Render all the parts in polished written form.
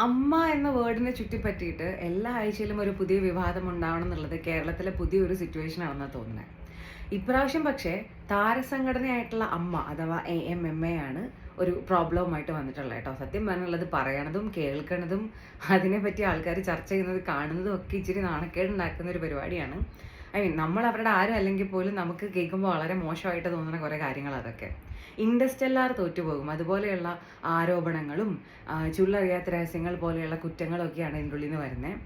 അമ്മ എന്ന വേർഡിനെ ചുറ്റിപ്പറ്റിയിട്ട് എല്ലാ ആഴ്ചയിലും ഒരു പുതിയ വിവാദം ഉണ്ടാവണം എന്നുള്ളത് കേരളത്തിലെ പുതിയൊരു സിറ്റുവേഷൻ ആണെന്നാണ് തോന്നുന്നത്. ഇപ്രാവശ്യം പക്ഷേ താരസംഘടനയായിട്ടുള്ള അമ്മ അഥവാ AMMA ആണ് ഒരു പ്രോബ്ലവുമായിട്ട് വന്നിട്ടുള്ളത് കേട്ടോ. സത്യം പറഞ്ഞുള്ളത് പറയണതും കേൾക്കണതും അതിനെപ്പറ്റി ആൾക്കാർ ചർച്ച ചെയ്യുന്നത് കാണുന്നതും ഒക്കെ ഇച്ചിരി നാണക്കേട് ഉണ്ടാക്കുന്ന ഒരു പരിപാടിയാണ്. നമ്മൾ അവരുടെ ആരും അല്ലെങ്കിൽ പോലും നമുക്ക് കേൾക്കുമ്പോൾ വളരെ മോശമായിട്ട് തോന്നുന്ന കുറേ കാര്യങ്ങൾ അതൊക്കെ. ഇൻഡസ്റ്റെല്ലാർ തോറ്റുപോകും അതുപോലെയുള്ള ആരോപണങ്ങളും ചുള്ളറിയാത്ത രഹസ്യങ്ങൾ പോലെയുള്ള കുറ്റങ്ങളൊക്കെയാണ് ഇതിൻ്റെ ഉള്ളിൽ നിന്ന് വരുന്നത്.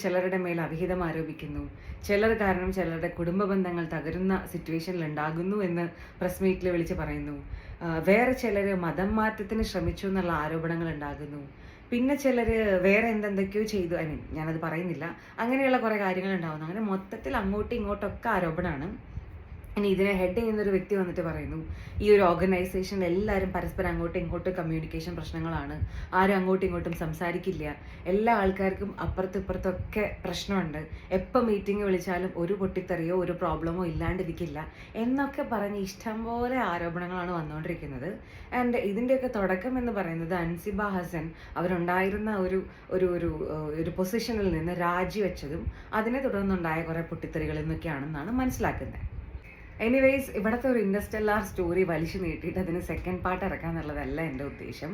ചിലരുടെ മേൽ അവിഹിതം ആരോപിക്കുന്നു, ചിലർ കാരണം ചിലരുടെ കുടുംബ ബന്ധങ്ങൾ തകരുന്ന സിറ്റുവേഷനിൽ ഉണ്ടാകുന്നു എന്ന് പ്രസ് മീറ്റിൽ വിളിച്ച് പറയുന്നു. വേറെ ചിലർ മതം മാറ്റത്തിന് ശ്രമിച്ചു എന്നുള്ള ആരോപണങ്ങൾ ഉണ്ടാകുന്നു. പിന്നെ ചിലർ വേറെ എന്തെന്തൊക്കെയോ ചെയ്തു, ഞാനത് പറയുന്നില്ല. അങ്ങനെയുള്ള കുറേ കാര്യങ്ങൾ ഉണ്ടാകുന്നു. അങ്ങനെ മൊത്തത്തിൽ അങ്ങോട്ടും ഇങ്ങോട്ടൊക്കെ ആരോപണമാണ്. ഇനി ഇതിനെ ഹെഡ് ചെയ്യുന്നൊരു വ്യക്തി വന്നിട്ട് പറയുന്നു, ഈ ഒരു ഓർഗനൈസേഷനിൽ എല്ലാവരും പരസ്പരം അങ്ങോട്ടും ഇങ്ങോട്ടും കമ്മ്യൂണിക്കേഷൻ പ്രശ്നങ്ങളാണ്, ആരും അങ്ങോട്ടും ഇങ്ങോട്ടും സംസാരിക്കില്ല, എല്ലാ ആൾക്കാർക്കും അപ്പുറത്തും ഇപ്പുറത്തൊക്കെ പ്രശ്നമുണ്ട്, എപ്പോൾ മീറ്റിംഗ് വിളിച്ചാലും ഒരു പൊട്ടിത്തെറിയോ ഒരു പ്രോബ്ലമോ ഇല്ലാണ്ടിരിക്കില്ല എന്നൊക്കെ പറഞ്ഞ് ഇഷ്ടംപോലെ ആരോപണങ്ങളാണ് വന്നുകൊണ്ടിരിക്കുന്നത്. ആൻഡ് ഇതിൻ്റെയൊക്കെ തുടക്കം എന്ന് പറയുന്നത് അൻസിബ ഹസൻ അവരുണ്ടായിരുന്ന ഒരു ഒരു ഒരു ഒരു പൊസിഷനിൽ നിന്ന് രാജിവെച്ചതും അതിനെ തുടർന്നുണ്ടായ കുറേ പൊട്ടിത്തെറികളിൽ നിന്നൊക്കെയാണെന്നാണ് മനസ്സിലാക്കുന്നത്. എനിവേയ്സ്, ഇവിടുത്തെ ഒരു ഇൻഡസ്റ്റെല്ലാർ സ്റ്റോറി വലിച്ചു നീട്ടിയിട്ട് അതിന് സെക്കൻഡ് പാർട്ട് ഇറക്കുക എന്നുള്ളതല്ല എൻ്റെ ഉദ്ദേശം.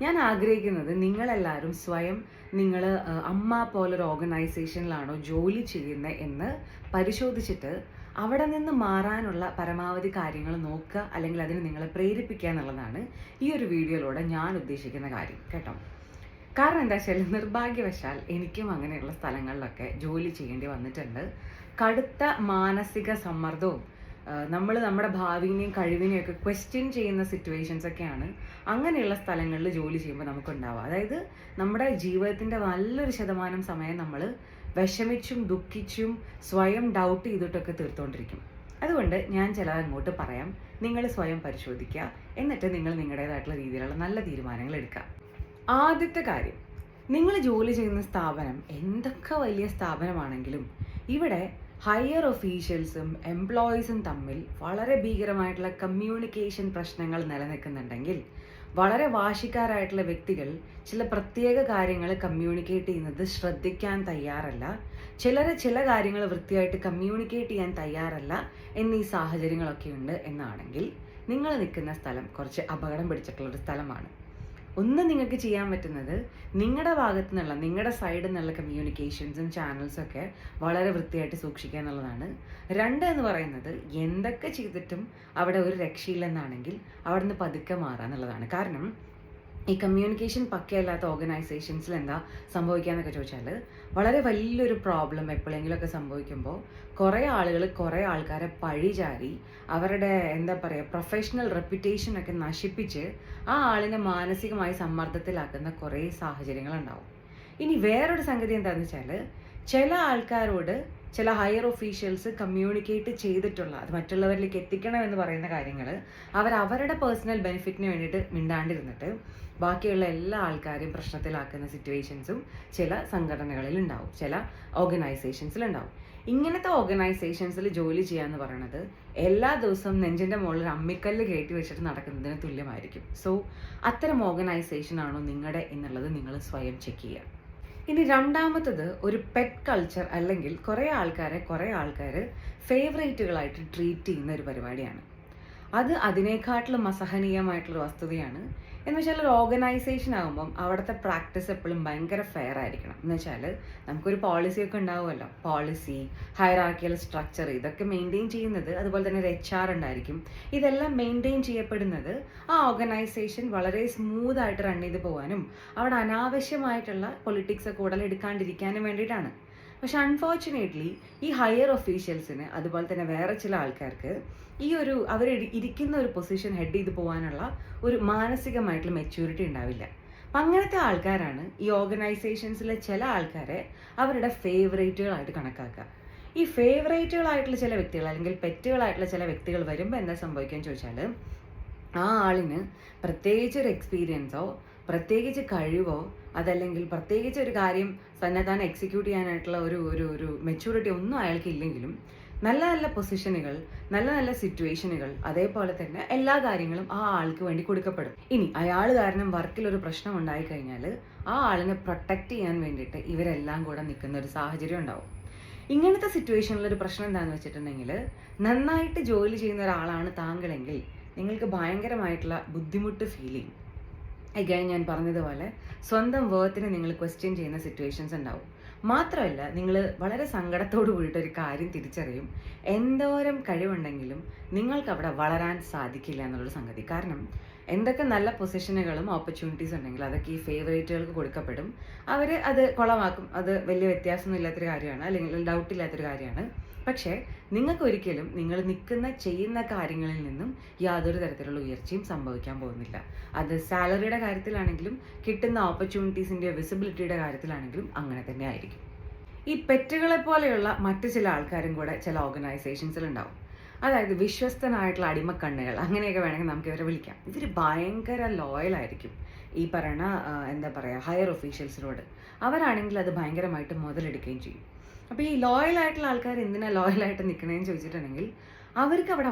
ഞാൻ ആഗ്രഹിക്കുന്നത് നിങ്ങളെല്ലാവരും സ്വയം നിങ്ങൾ അമ്മ പോലൊരു ഓർഗനൈസേഷനിലാണോ ജോലി ചെയ്യുന്നത് എന്ന് പരിശോധിച്ചിട്ട് അവിടെ നിന്ന് മാറാനുള്ള പരമാവധി കാര്യങ്ങൾ നോക്കുക, അല്ലെങ്കിൽ അതിന് നിങ്ങളെ പ്രേരിപ്പിക്കുക എന്നുള്ളതാണ് ഈ ഒരു വീഡിയോയിലൂടെ ഞാൻ ഉദ്ദേശിക്കുന്ന കാര്യം കേട്ടോ. കാരണം എന്താ വെച്ചാൽ നിർഭാഗ്യവശാൽ എനിക്കും അങ്ങനെയുള്ള സ്ഥലങ്ങളിലൊക്കെ ജോലി ചെയ്യേണ്ടി വന്നിട്ടുണ്ട്. കടുത്ത മാനസിക സമ്മർദ്ദവും നമ്മൾ നമ്മുടെ ഭാവിനെയും കഴിവിനെയും ഒക്കെ ക്വസ്റ്റ്യൻ ചെയ്യുന്ന സിറ്റുവേഷൻസ് ഒക്കെയാണ് അങ്ങനെയുള്ള സ്ഥലങ്ങളിൽ ജോലി ചെയ്യുമ്പോൾ നമുക്കുണ്ടാവുക. അതായത് നമ്മുടെ ജീവിതത്തിൻ്റെ നല്ലൊരു ശതമാനം സമയം നമ്മൾ വിഷമിച്ചും ദുഃഖിച്ചും സ്വയം ഡൗട്ട് ചെയ്തിട്ടൊക്കെ തീർത്തുകൊണ്ടിരിക്കും. അതുകൊണ്ട് ഞാൻ ചിലത് അങ്ങോട്ട് പറയാം, നിങ്ങൾ സ്വയം പരിശോധിക്കുക, എന്നിട്ട് നിങ്ങൾ നിങ്ങളുടേതായിട്ടുള്ള രീതിയിലുള്ള നല്ല തീരുമാനങ്ങൾ എടുക്കുക. ആദ്യത്തെ കാര്യം, നിങ്ങൾ ജോലി ചെയ്യുന്ന സ്ഥാപനം എന്തൊക്കെ വലിയ സ്ഥാപനമാണെങ്കിലും ഇവിടെ ഹയർ ഒഫീഷ്യൽസും എംപ്ലോയീസും തമ്മിൽ വളരെ ഭീകരമായിട്ടുള്ള കമ്മ്യൂണിക്കേഷൻ പ്രശ്നങ്ങൾ നിലനിൽക്കുന്നുണ്ടെങ്കിൽ, വളരെ വാശിക്കാരായിട്ടുള്ള വ്യക്തികൾ ചില പ്രത്യേക കാര്യങ്ങൾ കമ്മ്യൂണിക്കേറ്റ് ചെയ്യുന്നത് ശ്രദ്ധിക്കാൻ തയ്യാറല്ല, ചില കാര്യങ്ങൾ വൃത്തിയായിട്ട് കമ്മ്യൂണിക്കേറ്റ് ചെയ്യാൻ തയ്യാറല്ല എന്നീ സാഹചര്യങ്ങളൊക്കെ ഉണ്ട് എന്നാണെങ്കിൽ നിങ്ങൾ നിൽക്കുന്ന സ്ഥലം കുറച്ച് അപകടം പിടിച്ചിട്ടുള്ളൊരു സ്ഥലമാണ്. ഒന്ന് നിങ്ങൾക്ക് ചെയ്യാൻ പറ്റുന്നത് നിങ്ങളുടെ ഭാഗത്തു നിന്നുള്ള നിങ്ങളുടെ സൈഡിൽ നിന്നുള്ള കമ്മ്യൂണിക്കേഷൻസും ചാനൽസും ഒക്കെ വളരെ വൃത്തിയായിട്ട് സൂക്ഷിക്കുക എന്നുള്ളതാണ്. രണ്ട് എന്ന് പറയുന്നത്, എന്തൊക്കെ ചെയ്തിട്ടും അവിടെ ഒരു രക്ഷയില്ലെന്നാണെങ്കിൽ അവിടെ നിന്ന് പതുക്കെ മാറുക എന്നുള്ളതാണ്. കാരണം ഈ കമ്മ്യൂണിക്കേഷൻ പക്കയല്ലാത്ത ഓർഗനൈസേഷൻസിൽ എന്താ സംഭവിക്കുക എന്നൊക്കെ ചോദിച്ചാൽ, വളരെ വലിയൊരു പ്രോബ്ലം എപ്പോഴെങ്കിലുമൊക്കെ സംഭവിക്കുമ്പോൾ കുറേ ആളുകൾ കുറേ ആൾക്കാരെ പഴിചാരി അവരുടെ എന്താ പറയുക പ്രൊഫഷണൽ റെപ്യൂട്ടേഷനൊക്കെ നശിപ്പിച്ച് ആ ആളിനെ മാനസികമായി സമ്മർദ്ദത്തിലാക്കുന്ന കുറേ സാഹചര്യങ്ങളുണ്ടാവും. ഇനി വേറൊരു സംഗതി എന്താണെന്ന് വെച്ചാൽ, ചില ആൾക്കാരോട് ചില ഹയർ ഒഫീഷ്യൽസ് കമ്മ്യൂണിക്കേറ്റ് ചെയ്തിട്ടുള്ള അത് മറ്റുള്ളവരിലേക്ക് എത്തിക്കണം എന്ന് പറയുന്ന കാര്യങ്ങൾ അവരുടെ പേഴ്സണൽ ബെനിഫിറ്റിന് വേണ്ടിയിട്ട് മിണ്ടാണ്ടിരുന്നിട്ട് ബാക്കിയുള്ള എല്ലാ ആൾക്കാരെയും പ്രശ്നത്തിലാക്കുന്ന സിറ്റുവേഷൻസും ചില സംഘടനകളിൽ ഉണ്ടാവും, ചില ഓർഗനൈസേഷൻസിലുണ്ടാവും. ഇങ്ങനത്തെ ഓർഗനൈസേഷൻസിൽ ജോലി ചെയ്യാന്ന് പറയുന്നത് എല്ലാ ദിവസവും നെഞ്ചിൻ്റെ മുകളിൽ അമ്മിക്കല്ല് കയറ്റി വെച്ചിട്ട് നടക്കുന്നതിന് തുല്യമായിരിക്കും. സോ അത്തരം ഓർഗനൈസേഷൻ ആണോ നിങ്ങളുടെ എന്നുള്ളത് നിങ്ങൾ സ്വയം ചെക്ക് ചെയ്യുക. ഇനി രണ്ടാമത്തത്, ഒരു പെറ്റ് കൾച്ചർ അല്ലെങ്കിൽ കുറേ ആൾക്കാർ ഫേവറേറ്റുകളായിട്ട് ട്രീറ്റ് ചെയ്യുന്ന ഒരു പരിപാടിയാണ്. അത് അതിനേക്കാട്ടിലും അസഹനീയമായിട്ടുള്ളൊരു വസ്തുതയാണ്. എന്ന് വെച്ചാൽ ഒരു ഓർഗനൈസേഷൻ ആകുമ്പം അവിടുത്തെ പ്രാക്ടീസ് എപ്പോഴും ഭയങ്കര ഫെയർ ആയിരിക്കണം. എന്ന് വെച്ചാൽ നമുക്കൊരു പോളിസിയൊക്കെ ഉണ്ടാവുമല്ലോ, പോളിസി, ഹൈറാർക്കിയൽ സ്ട്രക്ചർ, ഇതൊക്കെ മെയിൻറ്റെയിൻ ചെയ്യുന്നത്, അതുപോലെ തന്നെ ഒരു HR ഉണ്ടായിരിക്കും. ഇതെല്ലാം മെയിൻറ്റെയിൻ ചെയ്യപ്പെടുന്നത് ആ ഓർഗനൈസേഷൻ വളരെ സ്മൂത്തായിട്ട് റൺ ചെയ്ത് പോകാനും അവിടെ അനാവശ്യമായിട്ടുള്ള പൊളിറ്റിക്സ് ഒക്കെ ഉടലെടുക്കാണ്ടിരിക്കാനും വേണ്ടിയിട്ടാണ്. പക്ഷെ അൺഫോർച്ചുനേറ്റ്ലി ഈ ഹയർ ഒഫീഷ്യൽസിന് അതുപോലെ തന്നെ വേറെ ചില ആൾക്കാർക്ക് ഈ ഒരു അവർ ഇരിക്കുന്ന ഒരു പൊസിഷൻ ഹെഡ് ചെയ്ത് പോകാനുള്ള ഒരു മാനസികമായിട്ടുള്ള മെച്യൂരിറ്റി ഉണ്ടാവില്ല. അപ്പം അങ്ങനത്തെ ആൾക്കാരാണ് ഈ ഓർഗനൈസേഷൻസിലെ ചില ആൾക്കാരെ അവരുടെ ഫേവറേറ്റുകളായിട്ട് കണക്കാക്കുക. ഈ ഫേവറേറ്റുകളായിട്ടുള്ള ചില വ്യക്തികൾ അല്ലെങ്കിൽ പെറ്റുകളായിട്ടുള്ള ചില വ്യക്തികൾ വരുമ്പോൾ എന്താ സംഭവിക്കുകയെന്ന് ചോദിച്ചാൽ, ആ ആളിന് പ്രത്യേകിച്ച് ഒരു എക്സ്പീരിയൻസോ പ്രത്യേകിച്ച് കഴിവോ അതല്ലെങ്കിൽ പ്രത്യേകിച്ച് ഒരു കാര്യം തന്നെ എക്സിക്യൂട്ട് ചെയ്യാനായിട്ടുള്ള ഒരു ഒരു ഒരു മെച്യൂരിറ്റി ഒന്നും അയാൾക്ക് ഇല്ലെങ്കിലും നല്ല നല്ല പൊസിഷനുകൾ, നല്ല നല്ല സിറ്റുവേഷനുകൾ, അതേപോലെ തന്നെ എല്ലാ കാര്യങ്ങളും ആ ആൾക്ക് വേണ്ടി കൊടുക്കപ്പെടും. ഇനി അയാൾ കാരണം വർക്കിൽ ഒരു പ്രശ്നം ഉണ്ടായി കഴിഞ്ഞാൽ ആ ആളിനെ പ്രൊട്ടക്റ്റ് ചെയ്യാൻ വേണ്ടിയിട്ട് ഇവരെല്ലാം കൂടെ നിൽക്കുന്ന ഒരു സാഹചര്യം ഉണ്ടാവും. ഇങ്ങനത്തെ സിറ്റുവേഷനിൽ ഒരു പ്രശ്നം എന്താണെന്ന് വെച്ചിട്ടുണ്ടെങ്കിൽ, നന്നായിട്ട് ജോലി ചെയ്യുന്ന ഒരാളാണ് താങ്കളെങ്കിൽ നിങ്ങൾക്ക് ഭയങ്കരമായിട്ടുള്ള ബുദ്ധിമുട്ട് ഫീൽ ചെയ്യും. അഗൈൻ ഞാൻ പറഞ്ഞതുപോലെ സ്വന്തം വേർത്തിനെ നിങ്ങൾ ക്വസ്റ്റ്യൻ ചെയ്യുന്ന സിറ്റുവേഷൻസ് ഉണ്ടാവും. മാത്രമല്ല, നിങ്ങൾ വളരെ സങ്കടത്തോട് കൂടിയിട്ട് ഒരു കാര്യം തിരിച്ചറിയും, എന്തോരം കഴിവുണ്ടെങ്കിലും നിങ്ങൾക്ക് അവിടെ വളരാൻ സാധിക്കില്ല എന്നുള്ളൊരു സംഗതി. കാരണം എന്തൊക്കെ നല്ല പൊസിഷനുകളും ഓപ്പർച്യൂണിറ്റീസ് ഉണ്ടെങ്കിൽ അതൊക്കെ ഈ ഫേവറേറ്റുകൾക്ക് കൊടുക്കപ്പെടും. അവർ അത് കുളമാക്കും. അത് വലിയ വ്യത്യാസമൊന്നും ഇല്ലാത്തൊരു കാര്യമാണ്, അല്ലെങ്കിൽ ഡൗട്ടില്ലാത്തൊരു കാര്യമാണ്. പക്ഷേ നിങ്ങൾക്ക് ഒരിക്കലും നിങ്ങൾ ചെയ്യുന്ന കാര്യങ്ങളിൽ നിന്നും യാതൊരു തരത്തിലുള്ള ഉയർച്ചയും സംഭവിക്കാൻ പോകുന്നില്ല. അത് സാലറിയുടെ കാര്യത്തിലാണെങ്കിലും കിട്ടുന്ന ഓപ്പർച്യൂണിറ്റീസിൻ്റെ വിസിബിലിറ്റിയുടെ കാര്യത്തിലാണെങ്കിലും അങ്ങനെ തന്നെ ആയിരിക്കും. ഈ പെറ്റുകളെ പോലെയുള്ള മറ്റു ചില ആൾക്കാരും കൂടെ ചില ഓർഗനൈസേഷൻസിൽ ഉണ്ടാവും. അതായത് വിശ്വസ്തനായിട്ടുള്ള അടിമക്കണ്ണുകൾ, അങ്ങനെയൊക്കെ വേണമെങ്കിൽ നമുക്ക് ഇവരെ വിളിക്കാം. ഇവർ ഭയങ്കര ലോയലായിരിക്കും ഈ പറയുന്ന എന്താ പറയുക ഹയർ ഒഫീഷ്യൽസിനോട്. അവരാണെങ്കിൽ അത് ഭയങ്കരമായിട്ട് മുതലെടുക്കുകയും ചെയ്യും. അപ്പോൾ ഈ ലോയലായിട്ടുള്ള ആൾക്കാർ എന്തിനാണ് ലോയലായിട്ട് നിൽക്കണേന്ന് ചോദിച്ചിട്ടുണ്ടെങ്കിൽ, അവർക്ക് അവിടെ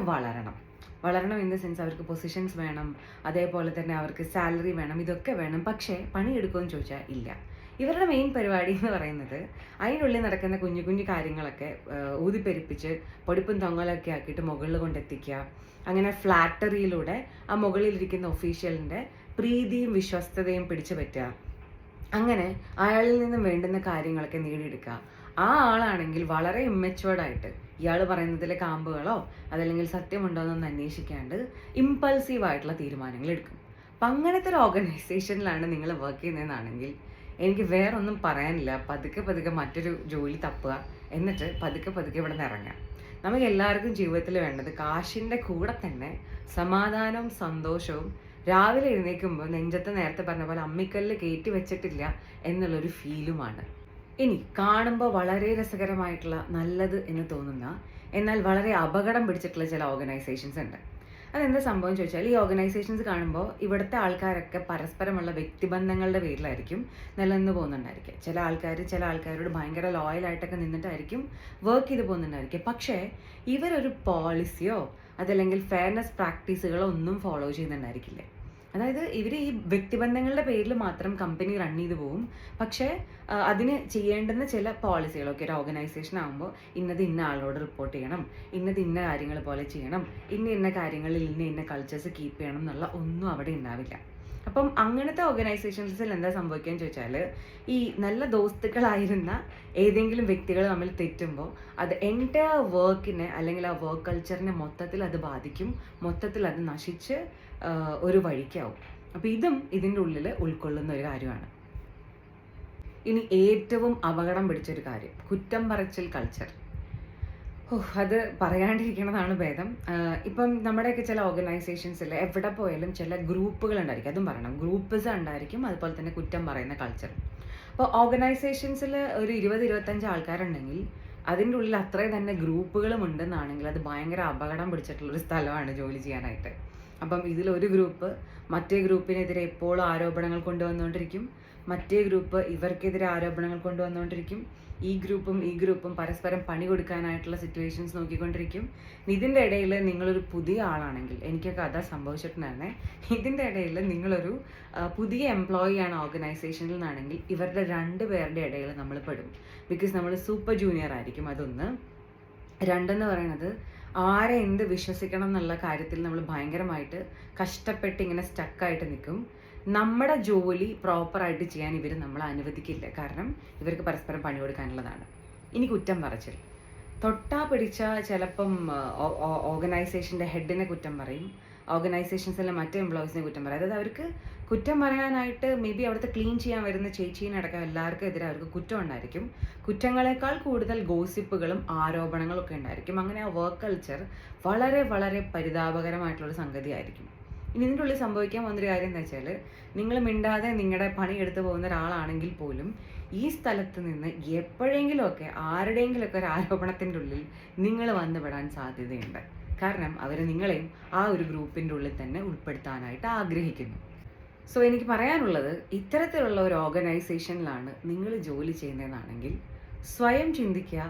വളരണം ഇൻ ദ സെൻസ് അവർക്ക് പൊസിഷൻസ് വേണം, അതേപോലെ തന്നെ അവർക്ക് സാലറി വേണം, ഇതൊക്കെ വേണം. പക്ഷേ പണിയെടുക്കുമെന്ന് ചോദിച്ചാൽ ഇല്ല. ഇവരുടെ മെയിൻ പരിപാടി എന്ന് പറയുന്നത് അതിനുള്ളിൽ നടക്കുന്ന കുഞ്ഞു കുഞ്ഞു കാര്യങ്ങളൊക്കെ ഊതിപ്പെരിപ്പിച്ച് പൊടിപ്പും തൊങ്ങലൊക്കെ ആക്കിയിട്ട് മുകളിൽ കൊണ്ടെത്തിക്കുക. അങ്ങനെ ഫ്ലാറ്ററിയിലൂടെ ആ മുകളിലിരിക്കുന്ന ഒഫീഷ്യലിൻ്റെ പ്രീതിയും വിശ്വസ്തതയും പിടിച്ചു പറ്റുക. അങ്ങനെ അയാളിൽ നിന്നും വേണ്ടുന്ന കാര്യങ്ങളൊക്കെ നേടിയെടുക്കുക. ആ ആളാണെങ്കിൽ വളരെ ഇമ്മച്വേർഡായിട്ട് ഇയാൾ പറയുന്നതിലെ കാമ്പുകളോ അതല്ലെങ്കിൽ സത്യമുണ്ടോ എന്നൊന്നും അന്വേഷിക്കാണ്ട് ഇമ്പൾസീവായിട്ടുള്ള തീരുമാനങ്ങൾ എടുക്കും. അപ്പം അങ്ങനത്തെ ഒരു ഓർഗനൈസേഷനിലാണ് നിങ്ങൾ വർക്ക് ചെയ്യുന്നതെന്നാണെങ്കിൽ എനിക്ക് വേറൊന്നും പറയാനില്ല. പതുക്കെ മറ്റൊരു ജോലി തപ്പുക, എന്നിട്ട് പതുക്കെ ഇവിടെ നിന്ന് ഇറങ്ങുക. നമുക്ക് എല്ലാവർക്കും ജീവിതത്തിൽ വേണ്ടത് കാശിൻ്റെ കൂടെ തന്നെ സമാധാനവും സന്തോഷവും, രാവിലെ എഴുന്നേൽക്കുമ്പോൾ നെഞ്ചത്ത് നേരത്തെ പറഞ്ഞ പോലെ അമ്മിക്കല്ല് കയറ്റി വെച്ചിട്ടില്ല എന്നുള്ളൊരു ഫീലുമാണ്. ഇനി കാണുമ്പോൾ വളരെ രസകരമായിട്ടുള്ള നല്ലത് എന്ന് തോന്നുന്ന എന്നാൽ വളരെ അപകടം പിടിച്ചിട്ടുള്ള ചില ഓർഗനൈസേഷൻസ് ഉണ്ട്. അതെന്താ സംഭവം ചോദിച്ചാൽ, ഈ ഓർഗനൈസേഷൻസ് കാണുമ്പോൾ ഇവിടുത്തെ ആൾക്കാരൊക്കെ പരസ്പരമുള്ള വ്യക്തിബന്ധങ്ങളുടെ പേരിലായിരിക്കും നിലനിന്ന് പോകുന്നുണ്ടായിരിക്കും. ചില ആൾക്കാരോട് ഭയങ്കര ലോയലായിട്ടൊക്കെ നിന്നിട്ടായിരിക്കും വർക്ക് ചെയ്ത് പോകുന്നുണ്ടായിരിക്കും. പക്ഷേ ഇവരൊരു പോളിസിയോ അതല്ലെങ്കിൽ ഫെയർനെസ് പ്രാക്ടീസുകളോ ഒന്നും ഫോളോ ചെയ്യുന്നുണ്ടായിരിക്കില്ല. അതായത് ഇവർ ഈ വ്യക്തിബന്ധങ്ങളുടെ പേരിൽ മാത്രം കമ്പനി റൺ ചെയ്ത് പോകും. പക്ഷേ അതിന് ചെയ്യേണ്ടുന്ന ചില പോളിസികളൊക്കെ ഒരു ഓർഗനൈസേഷൻ ആകുമ്പോൾ ഇന്ന ആളോട് റിപ്പോർട്ട് ചെയ്യണം, ഇന്ന കാര്യങ്ങൾ പോലെ ചെയ്യണം, ഇന്ന കാര്യങ്ങളിൽ ഇന്ന കൾച്ചേഴ്സ് കീപ്പ് ചെയ്യണം എന്നുള്ള ഒന്നും അവിടെ ഉണ്ടാവില്ല. അപ്പം അങ്ങനത്തെ ഓർഗനൈസേഷൻസിൽ എന്താ സംഭവിക്കുകയെന്ന് ചോദിച്ചാൽ, ഈ നല്ല ദോസ്തുക്കളായിരുന്ന ഏതെങ്കിലും വ്യക്തികൾ തമ്മിൽ തെറ്റുമ്പോൾ അത് എൻ്റയർ വർക്കിനെ അല്ലെങ്കിൽ ആ വർക്ക് കൾച്ചറിനെ മൊത്തത്തിൽ അത് ബാധിക്കും, മൊത്തത്തിൽ അത് നശിച്ച് ഒരു വഴിക്കാവും. അപ്പോൾ ഇതും ഇതിൻ്റെ ഉള്ളിൽ ഉൾക്കൊള്ളുന്ന ഒരു കാര്യമാണ്. ഇനി ഏറ്റവും അപകടം പിടിച്ചൊരു കാര്യം, കുറ്റം പറച്ചിൽ കൾച്ചർ. അത് പറയാണ്ടിരിക്കുന്നതാണ് ഭേദം. ഇപ്പം നമ്മുടെയൊക്കെ ചില ഓർഗനൈസേഷൻസിൽ എവിടെ പോയാലും ചില ഗ്രൂപ്പുകൾ ഉണ്ടായിരിക്കും. അതും പറയണം, ഗ്രൂപ്പ്സ് ഉണ്ടായിരിക്കും, അതുപോലെ തന്നെ കുറ്റം പറയുന്ന കൾച്ചർ. അപ്പോൾ ഓർഗനൈസേഷൻസിൽ ഒരു 20-25 ആൾക്കാരുണ്ടെങ്കിൽ അതിൻ്റെ ഉള്ളിൽ അത്രയും തന്നെ ഗ്രൂപ്പുകളും ഉണ്ടെന്നാണെങ്കിൽ അത് ഭയങ്കര അപകടം പിടിച്ചിട്ടുള്ളൊരു സ്ഥലമാണ് ജോലി ചെയ്യാനായിട്ട്. അപ്പം ഇതിലൊരു ഗ്രൂപ്പ് മറ്റേ ഗ്രൂപ്പിനെതിരെ എപ്പോഴും ആരോപണങ്ങൾ കൊണ്ടുവന്നുകൊണ്ടിരിക്കും, മറ്റേ ഗ്രൂപ്പ് ഇവർക്കെതിരെ ആരോപണങ്ങൾ കൊണ്ടുവന്നുകൊണ്ടിരിക്കും, ഈ ഗ്രൂപ്പും പരസ്പരം പണി കൊടുക്കാനായിട്ടുള്ള സിറ്റുവേഷൻസ് നോക്കിക്കൊണ്ടിരിക്കും. ഇതിൻ്റെ ഇടയിൽ നിങ്ങളൊരു പുതിയ ആളാണെങ്കിൽ, എനിക്കൊക്കെ അതാ സംഭവിച്ചിട്ടുണ്ടായിരുന്നേ, ഇതിൻ്റെ ഇടയിൽ നിങ്ങളൊരു പുതിയ എംപ്ലോയി ആണ് ഓർഗനൈസേഷനിൽ നിന്നാണെങ്കിൽ ഇവരുടെ 2 പേരുടെ ഇടയിൽ നമ്മൾ പെടും. ബിക്കോസ് നമ്മൾ സൂപ്പർ ജൂനിയർ ആയിരിക്കും. അതൊന്ന്. രണ്ടെന്ന് പറയുന്നത്, ആരെ എന്ത് വിശ്വസിക്കണം എന്നുള്ള കാര്യത്തിൽ നമ്മൾ ഭയങ്കരമായിട്ട് കഷ്ടപ്പെട്ട് ഇങ്ങനെ സ്റ്റക്കായിട്ട് നിൽക്കും. നമ്മുടെ ജോലി പ്രോപ്പറായിട്ട് ചെയ്യാൻ ഇവർ നമ്മളെ അനുവദിക്കില്ല. കാരണം ഇവർക്ക് പരസ്പരം പണി കൊടുക്കാനുള്ളതാണ്. ഇനി കുറ്റം പറച്ചിൽ. തൊട്ടാ പിടിച്ച ചിലപ്പം ഓർഗനൈസേഷൻ്റെ ഹെഡിനെ കുറ്റം പറയും, ഓർഗനൈസേഷൻസിലെ മറ്റേ എംപ്ലോയീസിനെ കുറ്റം പറയും. അതായത് അവർക്ക് കുറ്റം പറയാനായിട്ട് മേ ബി അവിടുത്തെ ക്ലീൻ ചെയ്യാൻ വരുന്ന ചേച്ചീനടക്കം എല്ലാവർക്കും എതിരെ അവർക്ക് കുറ്റം ഉണ്ടായിരിക്കും. കുറ്റങ്ങളെക്കാൾ കൂടുതൽ ഗോസിപ്പുകളും ആരോപണങ്ങളും ഒക്കെ ഉണ്ടായിരിക്കും. അങ്ങനെ ആ വർക്ക് കൾച്ചർ വളരെ വളരെ പരിതാപകരമായിട്ടുള്ളൊരു സംഗതിയായിരിക്കും. ഇനി ഇതിൻ്റെ ഉള്ളിൽ സംഭവിക്കാൻ പോകുന്നൊരു കാര്യം എന്താ വെച്ചാൽ, നിങ്ങൾ മിണ്ടാതെ നിങ്ങളുടെ പണി എടുത്തു പോകുന്ന ഒരാളാണെങ്കിൽ പോലും ഈ സ്ഥലത്ത് നിന്ന് എപ്പോഴെങ്കിലുമൊക്കെ ആരുടെയെങ്കിലുമൊക്കെ ഒരു ആരോപണത്തിൻ്റെ ഉള്ളിൽ നിങ്ങൾ വന്നുപെടാൻ സാധ്യതയുണ്ട്. കാരണം അവർ നിങ്ങളെയും ആ ഒരു ഗ്രൂപ്പിൻ്റെ ഉള്ളിൽ തന്നെ ഉൾപ്പെടുത്താനായിട്ട് ആഗ്രഹിക്കുന്നു. സോ എനിക്ക് പറയാനുള്ളത്, ഇത്തരത്തിലുള്ള ഒരു ഓർഗനൈസേഷനിലാണ് നിങ്ങൾ ജോലി ചെയ്യുന്നതെന്നാണെങ്കിൽ സ്വയം ചിന്തിക്കുക,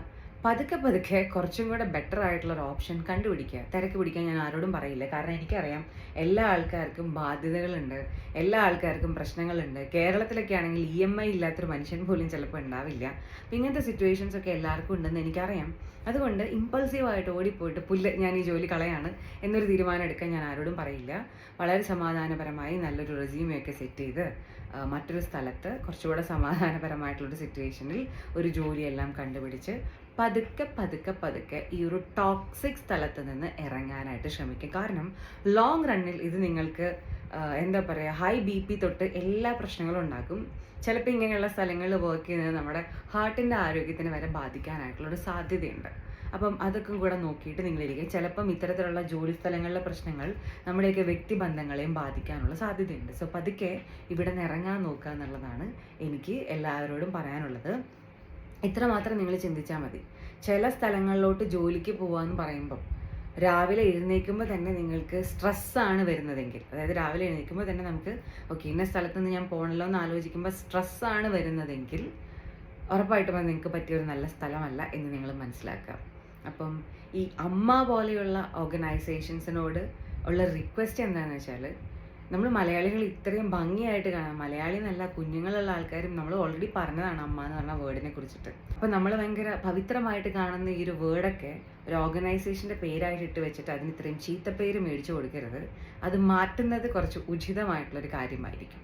പതുക്കെ പതുക്കെ കുറച്ചും കൂടെ ബെറ്റർ ആയിട്ടുള്ള ഒരു ഓപ്ഷൻ കണ്ടുപിടിക്കുക. തിരക്ക് പിടിക്കാൻ ഞാൻ ആരോടും പറയില്ല. കാരണം എനിക്കറിയാം എല്ലാ ആൾക്കാർക്കും ബാധ്യതകളുണ്ട്, എല്ലാ ആൾക്കാർക്കും പ്രശ്നങ്ങളുണ്ട്. കേരളത്തിലൊക്കെ ആണെങ്കിൽ EMI ഇല്ലാത്തൊരു മനുഷ്യൻ പോലും ചിലപ്പോൾ ഉണ്ടാവില്ല. അപ്പം ഇങ്ങനത്തെ സിറ്റുവേഷൻസ് ഒക്കെ എല്ലാവർക്കും ഉണ്ടെന്ന് എനിക്കറിയാം. അതുകൊണ്ട് ഇമ്പൾസീവായിട്ട് ഓടിപ്പോയിട്ട് ഞാൻ ഈ ജോലി കളയാണ് എന്നൊരു തീരുമാനം എടുക്കാൻ ഞാൻ ആരോടും പറയില്ല. വളരെ സമാധാനപരമായി നല്ലൊരു റെസ്യൂമൊക്കെ സെറ്റ് ചെയ്ത് മറ്റൊരു സ്ഥലത്ത് കുറച്ചുകൂടെ സമാധാനപരമായിട്ടുള്ളൊരു സിറ്റുവേഷനിൽ ഒരു ജോലിയെല്ലാം കണ്ടുപിടിച്ച് പതുക്കെ പതുക്കെ പതുക്കെ ഈ ഒരു ടോക്സിക് സ്ഥലത്ത് നിന്ന് ഇറങ്ങാനായിട്ട് ശ്രമിക്കും. കാരണം ലോങ് റണ്ണിൽ ഇത് നിങ്ങൾക്ക് എന്താ പറയുക, ഹൈ BP തൊട്ട് എല്ലാ പ്രശ്നങ്ങളും ഉണ്ടാക്കും. ചിലപ്പോൾ ഇങ്ങനെയുള്ള സ്ഥലങ്ങളിൽ വർക്ക് ചെയ്യുന്നത് നമ്മുടെ ഹാർട്ടിൻ്റെ ആരോഗ്യത്തിന് വരെ ബാധിക്കാനായിട്ടുള്ളൊരു സാധ്യതയുണ്ട്. അപ്പം അതൊക്കെ കൂടെ നോക്കിയിട്ട് നിങ്ങളിരിക്കുക. ചിലപ്പം ഇത്തരത്തിലുള്ള ജോലി സ്ഥലങ്ങളിലെ പ്രശ്നങ്ങൾ നമ്മുടെയൊക്കെ വ്യക്തിബന്ധങ്ങളെയും ബാധിക്കാനുള്ള സാധ്യതയുണ്ട്. സോ പതുക്കെ ഇവിടെ നിന്ന് ഇറങ്ങാൻ നോക്കുക എന്നുള്ളതാണ് എനിക്ക് എല്ലാവരോടും പറയാനുള്ളത്. ഇത്ര മാത്രം നിങ്ങൾ ചിന്തിച്ചാൽ മതി. ചില സ്ഥലങ്ങളിലോട്ട് ജോലിക്ക് പോകാമെന്ന് പറയുമ്പം രാവിലെ എഴുന്നേൽക്കുമ്പോൾ തന്നെ നിങ്ങൾക്ക് സ്ട്രെസ്സാണ് വരുന്നതെങ്കിൽ, അതായത് രാവിലെ എഴുന്നേൽക്കുമ്പോൾ തന്നെ നമുക്ക് ഓക്കെ ഇന്ന സ്ഥലത്ത് നിന്ന് ഞാൻ പോകണല്ലോ എന്ന് ആലോചിക്കുമ്പോൾ സ്ട്രെസ്സാണ് വരുന്നതെങ്കിൽ ഉറപ്പായിട്ടും അത് നിങ്ങൾക്ക് പറ്റിയൊരു നല്ല സ്ഥലമല്ല എന്ന് നിങ്ങൾ മനസ്സിലാക്കുക. അപ്പം ഈ അമ്മ പോലെയുള്ള ഓർഗനൈസേഷൻസിനോട് ഉള്ള റിക്വസ്റ്റ് എന്താണെന്ന് വെച്ചാൽ, നമ്മൾ മലയാളികൾ ഇത്രയും ഭംഗിയായിട്ട് കാണാം, മലയാളി എന്നല്ല കുഞ്ഞുങ്ങളുള്ള ആൾക്കാരും നമ്മൾ ഓൾറെഡി പറഞ്ഞതാണ് അമ്മ എന്ന് പറഞ്ഞ വേർഡിനെ കുറിച്ചിട്ട്. അപ്പം നമ്മൾ ഭയങ്കര പവിത്രമായിട്ട് കാണുന്ന ഈ ഒരു വേർഡൊക്കെ ഒരു ഓർഗനൈസേഷൻ്റെ പേരായിട്ട് ഇട്ട് വെച്ചിട്ട് അതിന് ഇത്രയും ചീത്തപ്പേര് മേടിച്ചു കൊടുക്കരുത്. അത് മാറ്റുന്നത് കുറച്ച് ഉചിതമായിട്ടുള്ളൊരു കാര്യമായിരിക്കും.